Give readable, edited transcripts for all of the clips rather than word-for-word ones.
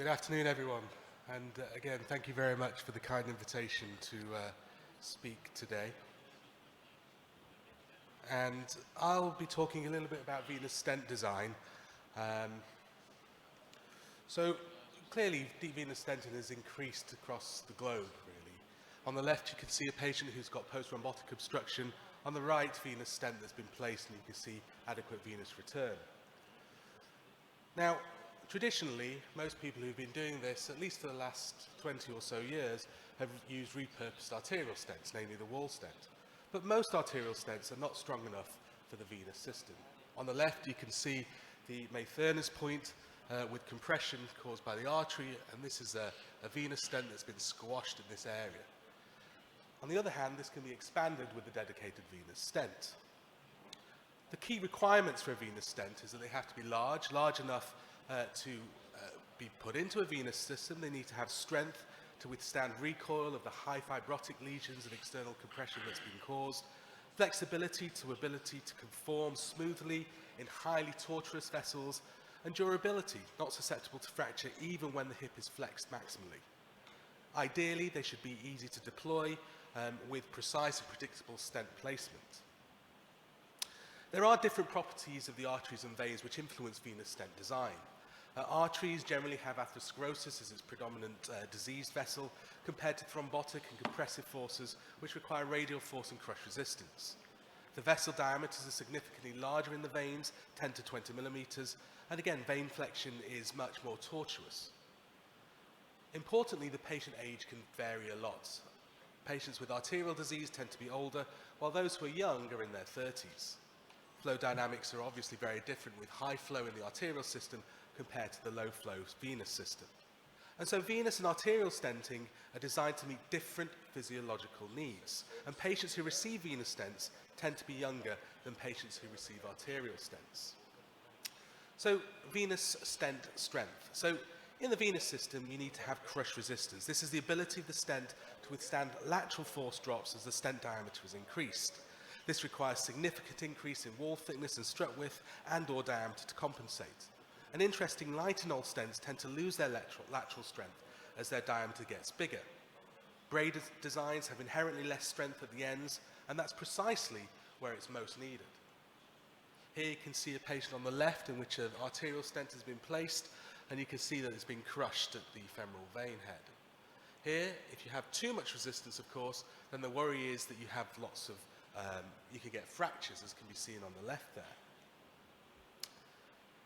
Good afternoon, everyone. And again, thank you very much for the kind invitation to speak today. And I'll be talking a little bit about venous stent design. So clearly, deep venous stenting has increased across the globe, really. On the left, you can see a patient who's got post-thrombotic obstruction. On the right, venous stent that's been placed, and you can see adequate venous return. Now, traditionally, most people who've been doing this, at least for the last 20 or so years, have used repurposed arterial stents, namely the wall stent. But most arterial stents are not strong enough for the venous system. On the left, you can see the Mayferner's point with compression caused by the artery, and this is a venous stent that's been squashed in this area. On the other hand, this can be expanded with a dedicated venous stent. The key requirements for a venous stent is that they have to be large enough to be put into a venous system. They need to have strength to withstand recoil of the high fibrotic lesions and external compression that's been caused, flexibility to ability to conform smoothly in highly tortuous vessels, and durability, not susceptible to fracture even when the hip is flexed maximally. Ideally, they should be easy to deploy with precise and predictable stent placement. There are different properties of the arteries and veins which influence venous stent design. Arteries generally have atherosclerosis as its predominant diseased vessel, compared to thrombotic and compressive forces which require radial force and crush resistance. The vessel diameters are significantly larger in the veins, 10 to 20 millimeters, and again, vein flexion is much more tortuous. Importantly, the patient age can vary a lot. Patients with arterial disease tend to be older, while those who are young are in their 30s. Flow dynamics are obviously very different, with high flow in the arterial system compared to the low flow venous system. And so venous and arterial stenting are designed to meet different physiological needs. And patients who receive venous stents tend to be younger than patients who receive arterial stents. So venous stent strength. So in the venous system, you need to have crush resistance. This is the ability of the stent to withstand lateral force drops as the stent diameter is increased. This requires significant increase in wall thickness and strut width and/or diameter to compensate. And interesting, nitinol stents tend to lose their lateral strength as their diameter gets bigger. Braided designs have inherently less strength at the ends, and that's precisely where it's most needed. Here you can see a patient on the left in which an arterial stent has been placed, and you can see that it's been crushed at the femoral vein head. Here, if you have too much resistance, of course, then the worry is that you have lots of you can get fractures, as can be seen on the left there.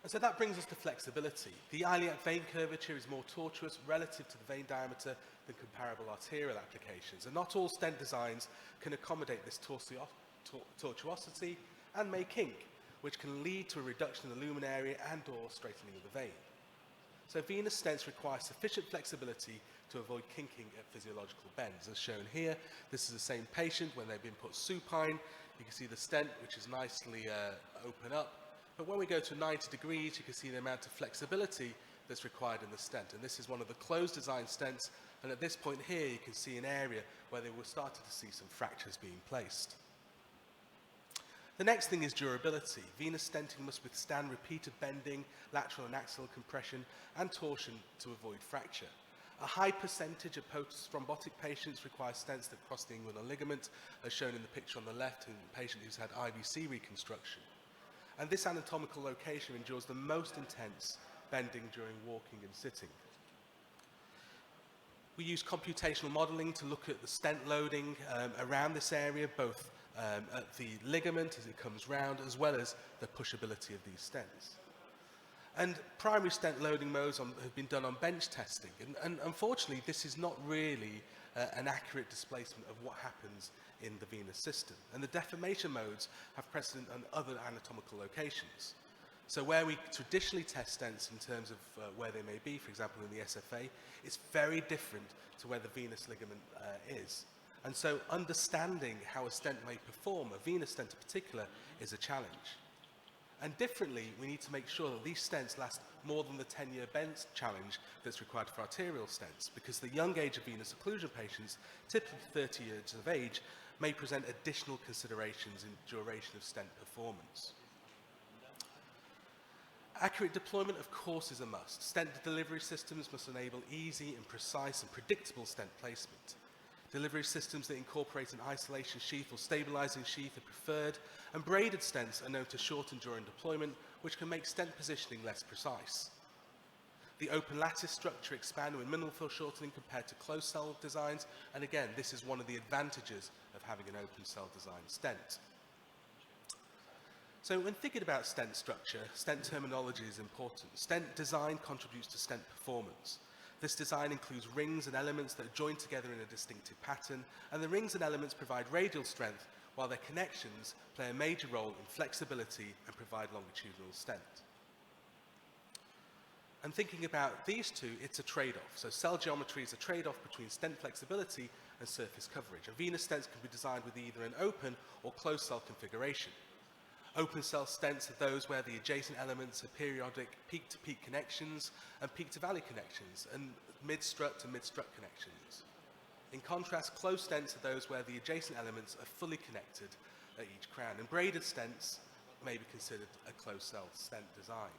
And so that brings us to flexibility. The iliac vein curvature is more tortuous relative to the vein diameter than comparable arterial applications, and not all stent designs can accommodate this tortuosity and may kink, which can lead to a reduction in the lumen area and/or straightening of the vein. So venous stents require sufficient flexibility to avoid kinking at physiological bends. As shown here, this is the same patient when they've been put supine. You can see the stent, which is nicely open up. But when we go to 90 degrees, you can see the amount of flexibility that's required in the stent. And this is one of the closed design stents. And at this point here, you can see an area where they were starting to see some fractures being placed. The next thing is durability. Venous stenting must withstand repeated bending, lateral and axial compression, and torsion to avoid fracture. A high percentage of post-thrombotic patients require stents that cross the inguinal ligament, as shown in the picture on the left, in a patient who's had IVC reconstruction. And this anatomical location endures the most intense bending during walking and sitting. We use computational modeling to look at the stent loading around this area, both at the ligament as it comes round, as well as the pushability of these stents. And primary stent loading modes have been done on bench testing. And unfortunately, this is not really an accurate displacement of what happens in the venous system. And the deformation modes have precedent on other anatomical locations. So where we traditionally test stents in terms of where they may be, for example in the SFA, it's very different to where the venous ligament is. And so understanding how a stent may perform, a venous stent in particular, is a challenge. And differently, we need to make sure that these stents last more than the 10-year bench challenge that's required for arterial stents, because the young age of venous occlusion patients, typically 30 years of age, may present additional considerations in duration of stent performance. Accurate deployment, of course, is a must. Stent delivery systems must enable easy and precise and predictable stent placement. Delivery systems that incorporate an isolation sheath or stabilizing sheath are preferred, and braided stents are known to shorten during deployment, which can make stent positioning less precise. The open lattice structure expanded with minimal foreshortening compared to closed cell designs, and again, this is one of the advantages of having an open cell design stent. So when thinking about stent structure, stent terminology is important. Stent design contributes to stent performance. This design includes rings and elements that are joined together in a distinctive pattern, and the rings and elements provide radial strength, while their connections play a major role in flexibility and provide longitudinal stent. And thinking about these two, it's a trade-off. So cell geometry is a trade-off between stent flexibility and surface coverage. And venous stents can be designed with either an open or closed cell configuration. Open cell stents are those where the adjacent elements are periodic peak-to-peak connections and peak-to-valley connections, and mid-strut to mid-strut connections. In contrast, closed stents are those where the adjacent elements are fully connected at each crown, and braided stents may be considered a closed cell stent design.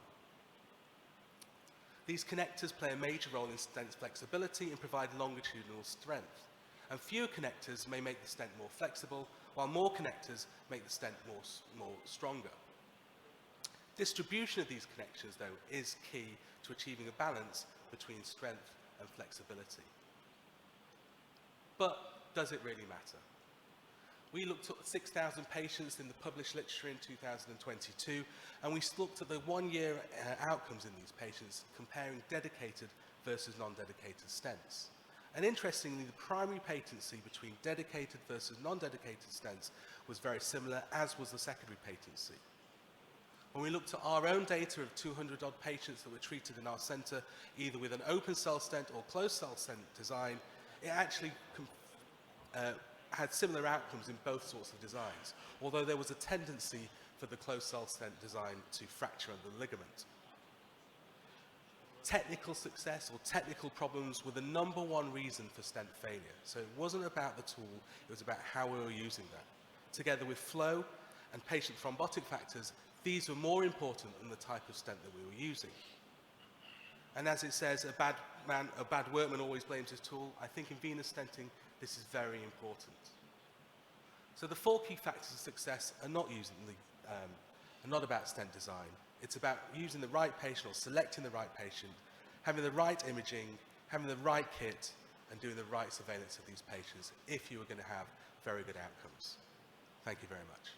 These connectors play a major role in stent's flexibility and provide longitudinal strength. And fewer connectors may make the stent more flexible, while more connectors make the stent more stronger. Distribution of these connections, though, is key to achieving a balance between strength and flexibility. But does it really matter? We looked at 6,000 patients in the published literature in 2022, and we looked at the one-year outcomes in these patients, comparing dedicated versus non-dedicated stents. And interestingly, the primary patency between dedicated versus non-dedicated stents was very similar, as was the secondary patency. When we looked at our own data of 200-odd patients that were treated in our centre, either with an open cell stent or closed cell stent design, it actually had similar outcomes in both sorts of designs, although there was a tendency for the closed cell stent design to fracture under the ligament. Technical success or technical problems were the #1 reason for stent failure. So it wasn't about the tool, it was about how we were using that. Together with flow and patient thrombotic factors, these were more important than the type of stent that we were using. And as it says, a bad workman always blames his tool. I think in venous stenting, this is very important. So the 4 key factors of success are not about stent design. It's about using the right patient or selecting the right patient, having the right imaging, having the right kit, and doing the right surveillance of these patients if you are going to have very good outcomes. Thank you very much.